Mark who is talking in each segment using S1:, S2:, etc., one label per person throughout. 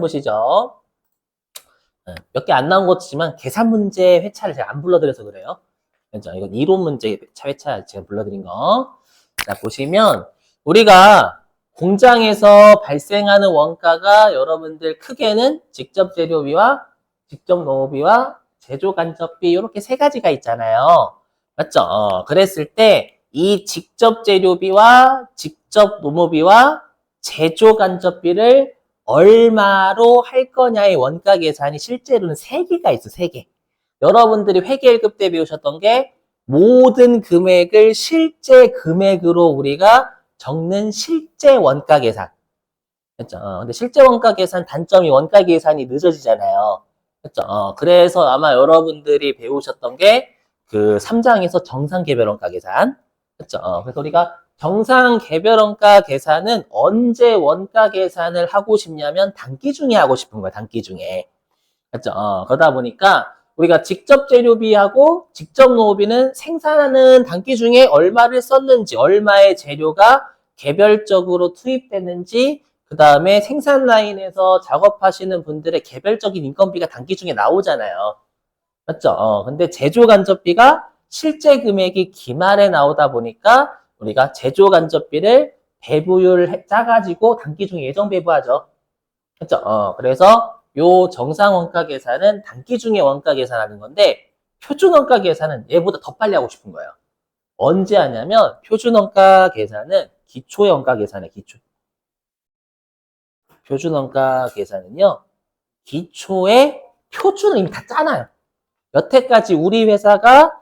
S1: 보시죠. 몇 개 안 나온 것이지만 계산 문제 회차를 제가 안 불러드려서 그래요. 그렇죠? 이건 이론 문제 회차 제가 불러드린 거. 자, 보시면 우리가 공장에서 발생하는 원가가 여러분들 크게는 직접 재료비와 직접 농업비와 제조 간접비 이렇게 세 가지가 있잖아요. 맞죠? 그랬을 때 이 직접 재료비와 직접 농업비와 제조 간접비를 얼마로 할 거냐의 원가 계산이 실제로는 세 개가 있어, 세 개. 여러분들이 회계 1급 때 배우셨던 게 모든 금액을 실제 금액으로 우리가 적는 실제 원가 계산. 그렇죠? 근데 실제 원가 계산 단점이 원가 계산이 늦어지잖아요. 그렇죠? 그래서 아마 여러분들이 배우셨던 게 그 3장에서 정상 개별 원가 계산. 그렇죠? 그래서 우리가 정상 개별 원가 계산은 언제 원가 계산을 하고 싶냐면 단기 중에 하고 싶은 거야, 단기 중에. 그렇죠? 그러다 보니까 우리가 직접 재료비하고 직접 농업비는 생산하는 단기 중에 얼마를 썼는지, 얼마의 재료가 개별적으로 투입됐는지, 그 다음에 생산 라인에서 작업하시는 분들의 개별적인 인건비가 단기 중에 나오잖아요. 맞죠? 근데 제조 간접비가 실제 금액이 기말에 나오다 보니까 우리가 제조 간접비를 배부율 짜가지고 단기 중에 예정 배부하죠. 그렇죠? 그래서 요 정상 원가 계산은 단기 중에 원가 계산하는 건데 표준 원가 계산은 얘보다 더 빨리 하고 싶은 거예요. 언제 하냐면 표준 원가 계산은 기초의 원가 계산에 기초. 표준 원가 계산은요. 기초의 표준을 이미 다 짜놔요. 여태까지 우리 회사가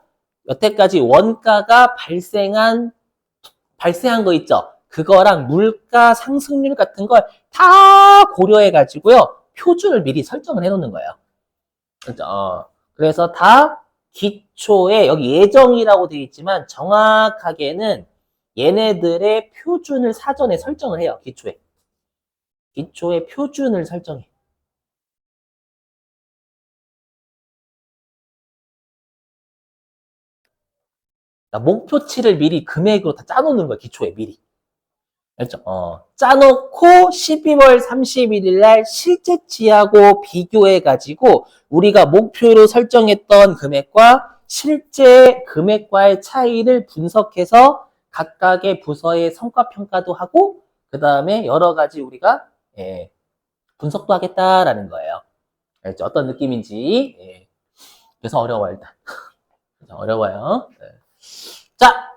S1: 여태까지 원가가 발생한 거 있죠? 그거랑 물가 상승률 같은 걸 다 고려해 가지고요. 표준을 미리 설정을 해 놓는 거예요. 그렇죠? 그래서 다 기초에 여기 예정이라고 되어 있지만 정확하게는 얘네들의 표준을 사전에 설정을 해요. 기초에. 기초의 표준을 설정해. 그러니까 목표치를 미리 금액으로 다 짜놓는 거예요. 기초에 미리. 알죠? 짜놓고 12월 31일 날 실제치하고 비교해가지고 우리가 목표로 설정했던 금액과 실제 금액과의 차이를 분석해서 각각의 부서의 성과평가도 하고 그 다음에 여러 가지 우리가 분석도 하겠다라는 거예요. 알죠? 어떤 느낌인지. 그래서 어려워요, 일단. 어려워요. 네. 자,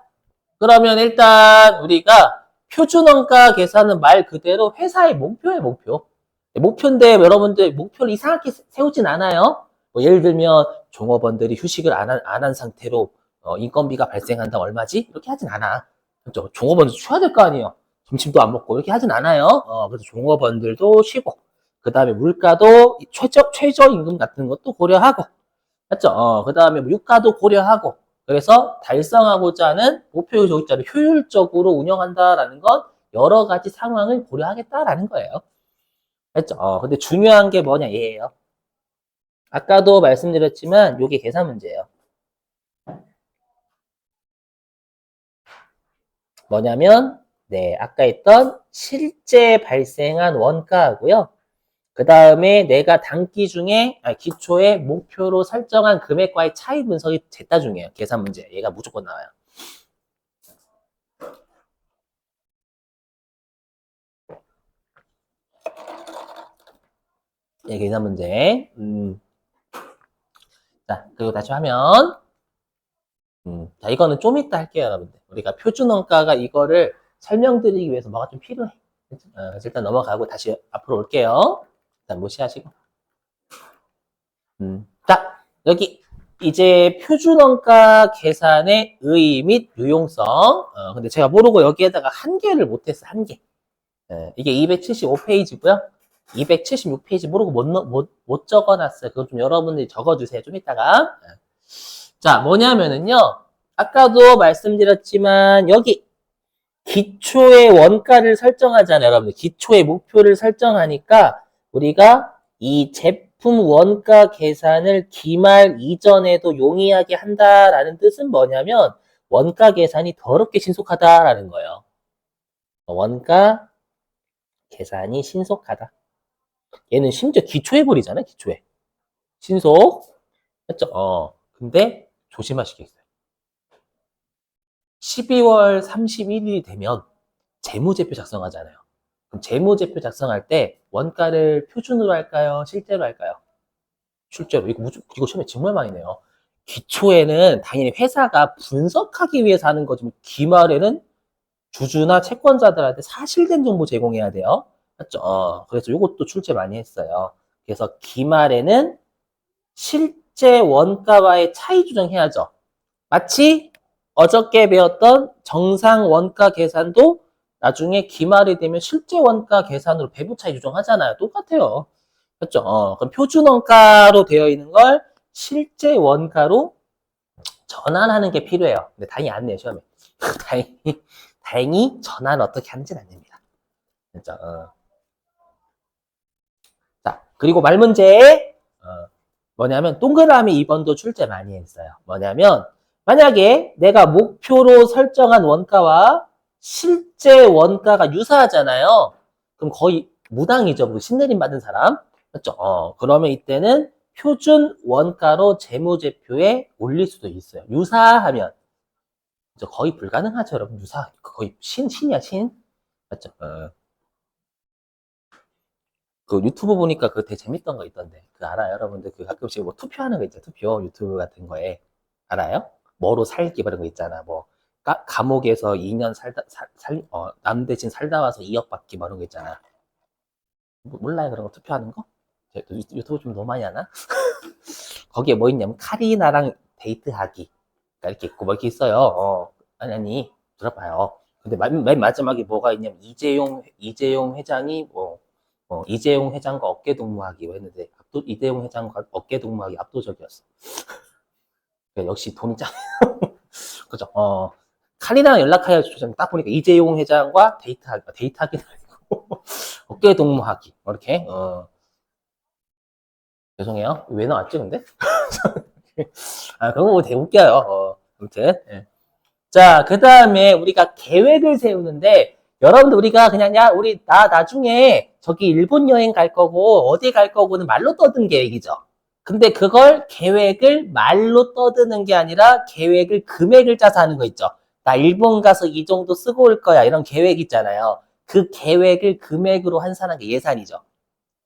S1: 그러면 일단 우리가 표준원가 계산은 말 그대로 회사의 목표예요, 목표. 목표인데 여러분들 목표를 이상하게 세우진 않아요. 뭐 예를 들면 종업원들이 휴식을 안 한 상태로 인건비가 발생한다 얼마지? 이렇게 하진 않아. 그렇죠? 종업원도 쉬어야 될 거 아니에요. 점심도 안 먹고 이렇게 하진 않아요. 그래서 종업원들도 쉬고 그 다음에 물가도 최저임금 같은 것도 고려하고 맞죠? 그 다음에 뭐 유가도 고려하고 그래서 달성하고자 하는 목표 조직자를 효율적으로 운영한다라는 건 여러 가지 상황을 고려하겠다라는 거예요. 했죠? 근데 중요한 게 뭐냐 얘예요. 아까도 말씀드렸지만 이게 계산 문제예요. 뭐냐면 아까 했던 실제 발생한 원가하고요. 그 다음에 내가 단기 중에 기초에 목표로 설정한 금액과의 차이 분석이 됐다 중이에요. 계산 문제. 얘가 무조건 나와요. 계산 문제. 자, 그리고 다시 하면 자, 이거는 좀 이따 할게요, 여러분들. 우리가 표준 원가가 이거를 설명드리기 위해서 뭐가 좀 필요해. 그래서 일단 넘어가고 다시 앞으로 올게요. 일단 무시하시고. 자, 여기 이제 표준 원가 계산의 의의 및 유용성. 근데 제가 모르고 여기에다가 한 개를 못했어, 한 개. 이게 275페이지고요. 276페이지 모르고 못 적어놨어요. 그거 좀 여러분들이 적어주세요. 좀 이따가. 자, 뭐냐면은요. 아까도 말씀드렸지만 여기 기초의 원가를 설정하잖아요. 여러분들. 기초의 목표를 설정하니까 우리가 이 제품 원가 계산을 기말 이전에도 용이하게 한다라는 뜻은 뭐냐면 원가 계산이 더럽게 신속하다라는 거예요. 원가 계산이 신속하다. 얘는 심지어 기초해버리잖아요, 기초해. 신속. 맞죠? 근데 조심하시겠어요. 12월 31일이 되면 재무제표 작성하잖아요. 그럼 재무제표 작성할 때 원가를 표준으로 할까요? 실제로 할까요? 실제로. 이거 시험에 정말 많이 내요. 기초에는 당연히 회사가 분석하기 위해서 하는 거지만 기말에는 주주나 채권자들한테 사실된 정보 제공해야 돼요. 맞죠? 그래서 이것도 출제 많이 했어요. 그래서 기말에는 실제 원가와의 차이 조정해야죠. 마치 어저께 배웠던 정상 원가 계산도 나중에 기말이 되면 실제 원가 계산으로 배분 차이 조정하잖아요. 똑같아요. 그렇죠? 그럼 표준 원가로 되어 있는 걸 실제 원가로 전환하는 게 필요해요. 근데 다행히 안 내요, 시험에. 다행히 전환을 어떻게 하는지는 안 됩니다. 그렇죠? 자, 그리고 말 문제. 뭐냐면 동그라미 2번도 출제 많이 했어요. 뭐냐면 만약에 내가 목표로 설정한 원가와 실제 원가가 유사하잖아요. 그럼 거의 무당이죠. 뭐 신내림 받은 사람. 맞죠? 그러면 이때는 표준 원가로 재무제표에 올릴 수도 있어요. 유사하면. 거의 불가능하죠, 여러분. 거의 신이야, 신. 맞죠? 그 유튜브 보니까 그 되게 재밌던 거 있던데. 그 알아요, 여러분들? 그 가끔씩 뭐 투표하는 거 있죠, 투표. 유튜브 같은 거에. 알아요? 뭐로 살기 그런 거 있잖아. 뭐, 감옥에서 2년 남 대신 살다 와서 2억 받기 뭐 이런 거 있잖아. 몰라요, 그런 거 투표하는 거? 유튜브 좀 너무 많이 하나? 거기에 뭐 있냐면, 카리나랑 데이트하기. 그러니까 이렇게 있고, 뭐 이렇게 있어요. 아니, 들어봐요. 근데 맨 마지막에 뭐가 있냐면, 이재용 회장이 이재용 회장과 어깨 동무하기 했는데, 이재용 회장과 어깨 동무하기 압도적이었어. 그러니까 역시 돈이 짱. 그죠? 칼리나랑 연락하여 주셨는데, 딱 보니까 이재용 회장과 데이트하기는 아니고, 어깨 동무하기. 이렇게, 죄송해요. 왜 나왔지, 근데? 그런 거 되게 웃겨요. 아무튼. 예. 자, 그 다음에 우리가 계획을 세우는데, 여러분들 우리가 그냥, 야, 나 나중에 저기 일본 여행 갈 거고, 어디 갈 거고는 말로 떠든 계획이죠. 근데 그걸 계획을 말로 떠드는 게 아니라 계획을 금액을 짜서 하는 거 있죠. 나 일본 가서 이 정도 쓰고 올 거야. 이런 계획 있잖아요. 그 계획을 금액으로 환산한 게 예산이죠.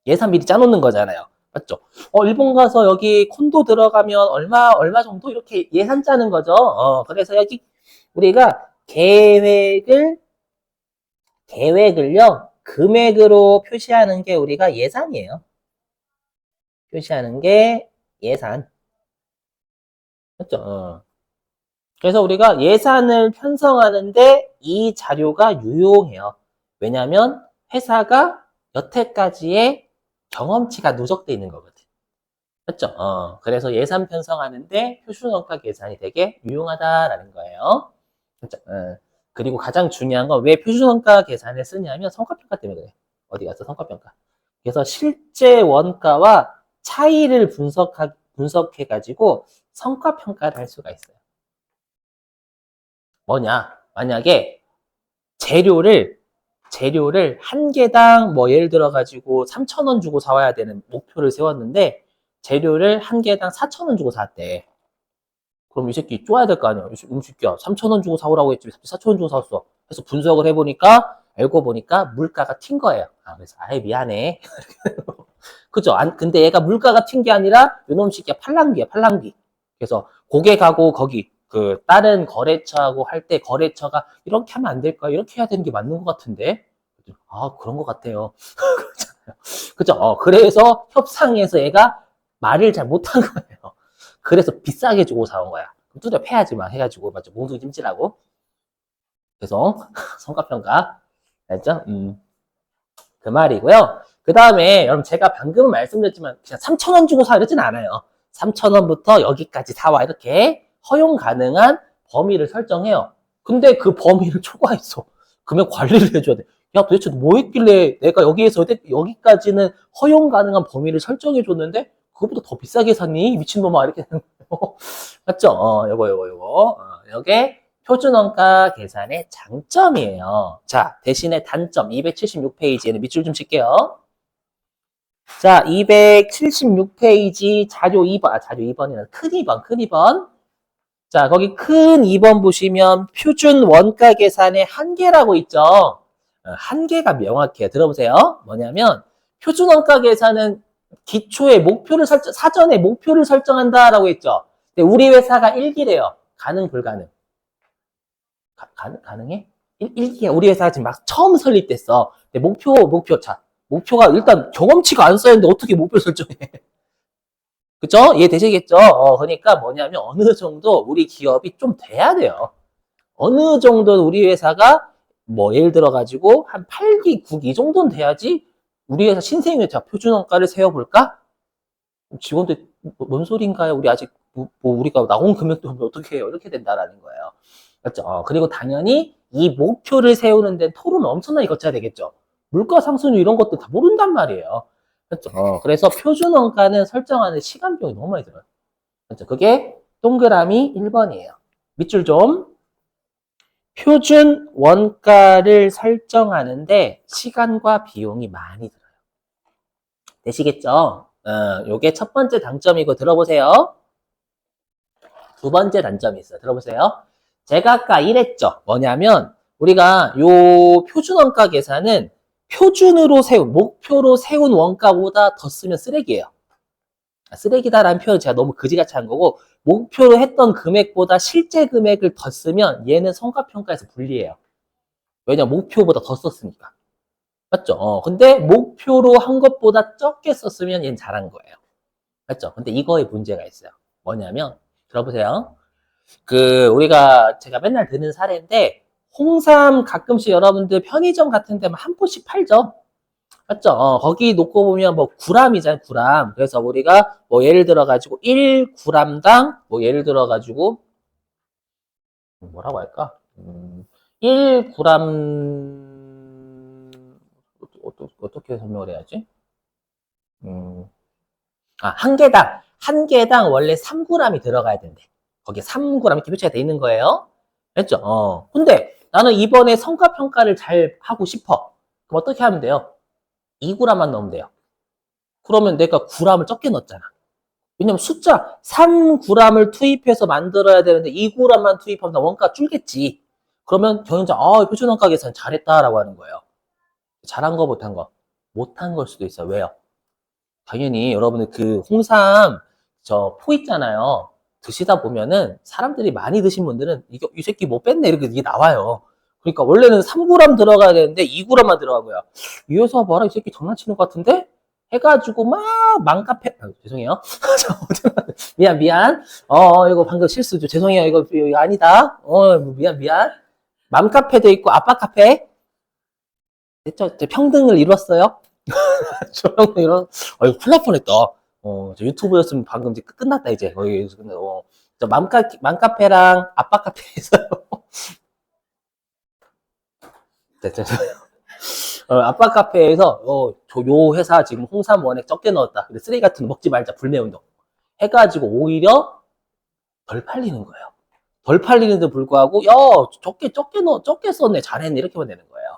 S1: 예산 미리 짜놓는 거잖아요. 맞죠? 일본 가서 여기 콘도 들어가면 얼마 정도 이렇게 예산 짜는 거죠. 그래서 여기 우리가 계획을요, 금액으로 표시하는 게 우리가 예산이에요. 표시하는 게 예산. 맞죠? 그래서 우리가 예산을 편성하는데 이 자료가 유용해요. 왜냐하면 회사가 여태까지의 경험치가 누적되어 있는 거거든. 맞죠? 그래서 예산 편성하는데 표준원가 계산이 되게 유용하다라는 거예요. 그렇죠? 그리고 가장 중요한 건 왜 표준원가 계산을 쓰냐면 성과평가 때문에 그래. 어디 가서 성과평가. 그래서 실제 원가와 차이를 분석해가지고 성과평가를 할 수가 있어요. 뭐냐? 만약에 재료를 한 개당 뭐 예를 들어 가지고 3,000원 주고 사와야 되는 목표를 세웠는데 재료를 한 개당 4,000원 주고 샀대. 그럼 이 새끼 쪼아야 될 거 아니야. 이 새끼야. 3,000원 주고 사오라고 했지. 4,000원 주고 사왔어. 그래서 분석을 해보니까 알고 보니까 물가가 튄 거예요. 그래서 아예 미안해. 그죠? 근데 얘가 물가가 튄 게 아니라 요놈 새끼야 팔랑귀야, 팔랑귀. 그래서 고객하고 거기 그 다른 거래처하고 할 때 거래처가 이렇게 하면 안 될까? 이렇게 해야 되는 게 맞는 것 같은데. 그런 것 같아요. 그죠? 그래서 협상에서 얘가 말을 잘 못한 거예요. 그래서 비싸게 주고 사온 거야. 두드려 패야지 마 해가지고 맞죠? 몽둥이 찜질하고. 그래서 성과평가 알죠? 그 말이고요. 그 다음에 여러분 제가 방금 말씀드렸지만 그냥 3,000원 주고 사 이러진 않아요. 3,000원부터 여기까지 사와 이렇게 허용 가능한 범위를 설정해요. 근데 그 범위를 초과했어. 그러면 관리를 해줘야 돼. 야 도대체 뭐 했길래 내가 여기에서 여기까지는 허용 가능한 범위를 설정해 줬는데 그것보다 더 비싸게 샀니? 미친놈아 이렇게 되는 거예요. 맞죠? 요거. 요게 표준원가 계산의 장점이에요. 자, 대신에 단점 276페이지에는 밑줄 좀 칠게요. 자, 276페이지 자료 2번, 자료 2번이나 큰 2번, 큰 2번. 자, 거기 큰 2번 보시면 표준 원가 계산의 한계라고 있죠. 한계가 명확해요. 들어보세요. 뭐냐면 표준 원가 계산은 기초의 목표를 사전에 목표를 설정한다라고 했죠. 근데 우리 회사가 1기래요. 가능, 불가능? 가능해? 1기야. 우리 회사가 지금 막 처음 설립됐어. 근데 목표가 일단 경험치가 안 쌓였는데 어떻게 목표 설정해? 그죠? 이해되시겠죠? 그러니까 뭐냐면 어느 정도 우리 기업이 좀 돼야 돼요. 어느 정도 우리 회사가 뭐 예를 들어 가지고 한 8기, 9기 정도는 돼야지 우리 회사 신생회사 표준원가를 세워볼까? 직원들 뭔 소린가요? 우리 아직 뭐 우리가 나온 금액도 없는데 어떻게 해요? 이렇게 된다라는 거예요. 맞죠? 그리고 당연히 이 목표를 세우는 데 토론을 엄청나게 거쳐야 되겠죠. 물가 상승률 이런 것도 다 모른단 말이에요. 그렇죠? 그래서 표준 원가는 설정하는 시간 비용이 너무 많이 들어요. 그렇죠? 그게 동그라미 1번이에요. 밑줄 좀. 표준 원가를 설정하는데 시간과 비용이 많이 들어요. 되시겠죠? 요게 첫 번째 단점이고 들어보세요. 두 번째 단점이 있어요. 들어보세요. 제가 아까 이랬죠. 뭐냐면 우리가 요 표준 원가 계산은 목표로 세운 원가보다 더 쓰면 쓰레기예요. 쓰레기다라는 표현을 제가 너무 그지같이 한 거고 목표로 했던 금액보다 실제 금액을 더 쓰면 얘는 성과평가에서 불리해요. 왜냐면 목표보다 더 썼으니까. 맞죠? 근데 목표로 한 것보다 적게 썼으면 얘는 잘한 거예요. 맞죠? 근데 이거에 문제가 있어요. 뭐냐면 들어보세요. 제가 맨날 드는 사례인데 홍삼 가끔씩 여러분들 편의점 같은 데만 한 포씩 팔죠. 맞죠? 거기 놓고 보면 뭐 구람이잖아요, 구람. 그래서 우리가 뭐 예를 들어 가지고 1g당 뭐 예를 들어 가지고 뭐라고 할까? 1g 어떻게 설명을 해야지? 한 개당 원래 3g이 들어가야 된대. 거기에 3g 이렇게 표시가 돼 있는 거예요. 됐죠? 근데 나는 이번에 성과 평가를 잘 하고 싶어. 그럼 어떻게 하면 돼요? 2g만 넣으면 돼요. 그러면 내가 9g을 적게 넣었잖아. 왜냐면 숫자 3g을 투입해서 만들어야 되는데 2g만 투입하면 원가 줄겠지. 그러면 경영자, 표준 원가 계산 잘했다라고 하는 거예요. 잘한 거, 못한 거? 못한 걸 수도 있어요. 왜요? 당연히 여러분들 홍삼 저 포 있잖아요. 드시다 보면은 사람들이 많이 드신 분들은 이 새끼 못 뺐네 이렇게 이게 나와요. 그러니까 원래는 3g 들어가야 되는데 2g만 들어간 거야. 이 회사 봐라 이 새끼 장난치는 것 같은데? 해가지고 막 맘카페 죄송해요. 미안. 이거 방금 실수죠. 죄송해요. 이거 아니다. 미안. 맘카페도 있고 아빠 카페. 됐죠? 평등을 이뤘어요. 저랑 이런, 이거 큰일 날 뻔했다. 저 유튜브였으면 방금 이제 끝났다, 이제. 근데, 저 맘카페랑 아빠 카페에서요. 됐죠. 아빠 카페에서, 요 회사 지금 홍삼 원액 적게 넣었다. 근데 쓰레기 같은 거 먹지 말자, 불매운동. 해가지고 오히려 덜 팔리는 거예요. 덜 팔리는데 불구하고, 야, 적게 썼네, 잘했네, 이렇게 하면 되는 거예요.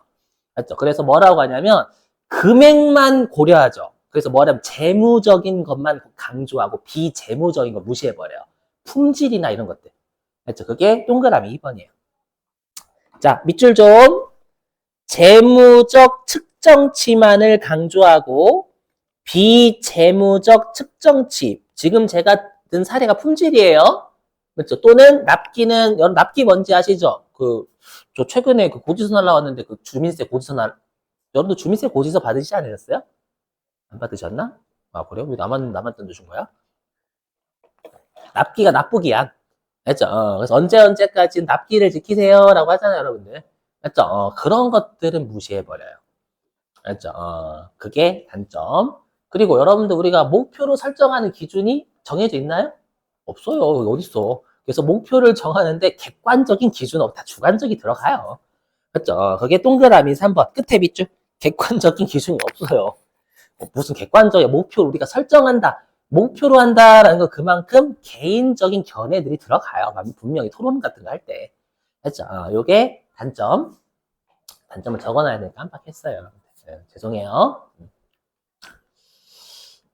S1: 맞죠? 그래서 뭐라고 하냐면, 금액만 고려하죠. 그래서 뭐냐면 재무적인 것만 강조하고 비재무적인 거 무시해버려요. 품질이나 이런 것들. 그렇죠? 그게 동그라미 2번이에요. 자, 밑줄 좀. 재무적 측정치만을 강조하고 비재무적 측정치. 지금 제가 든 사례가 품질이에요. 그렇죠? 또는 납기는, 여러분 납기 뭔지 아시죠? 저 최근에 고지서 날라왔는데 주민세 고지서 여러분도 주민세 고지서 받으시지 않으셨어요? 안 받으셨나? 그래요? 왜 나만 던져준 거야? 납기가 나쁘기야. 맞죠? 그래서 언제까지 납기를 지키세요. 라고 하잖아요, 여러분들. 맞죠? 그런 것들은 무시해버려요. 맞죠? 그게 단점. 그리고 여러분들 우리가 목표로 설정하는 기준이 정해져 있나요? 없어요. 어딨어. 그래서 목표를 정하는데 객관적인 기준은 다 주관적이 들어가요. 맞죠? 그게 동그라미 3번. 끝에 밑줄. 객관적인 기준이 없어요. 무슨 객관적인 목표를 우리가 설정한다. 목표로 한다라는 거 그만큼 개인적인 견해들이 들어가요. 분명히 토론 같은 거 할 때. 했죠? 요게 단점. 단점을 적어놔야 되니까 깜빡했어요. 네, 죄송해요.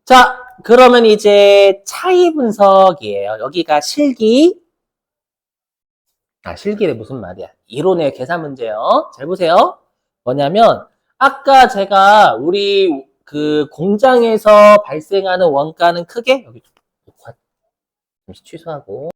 S1: 자, 그러면 이제 차이 분석이에요. 여기가 실기. 실기는 무슨 말이야? 이론의 계산 문제요. 잘 보세요. 뭐냐면, 아까 제가 우리 그 공장에서 발생하는 원가는 크게, 여기 잠시 취소하고,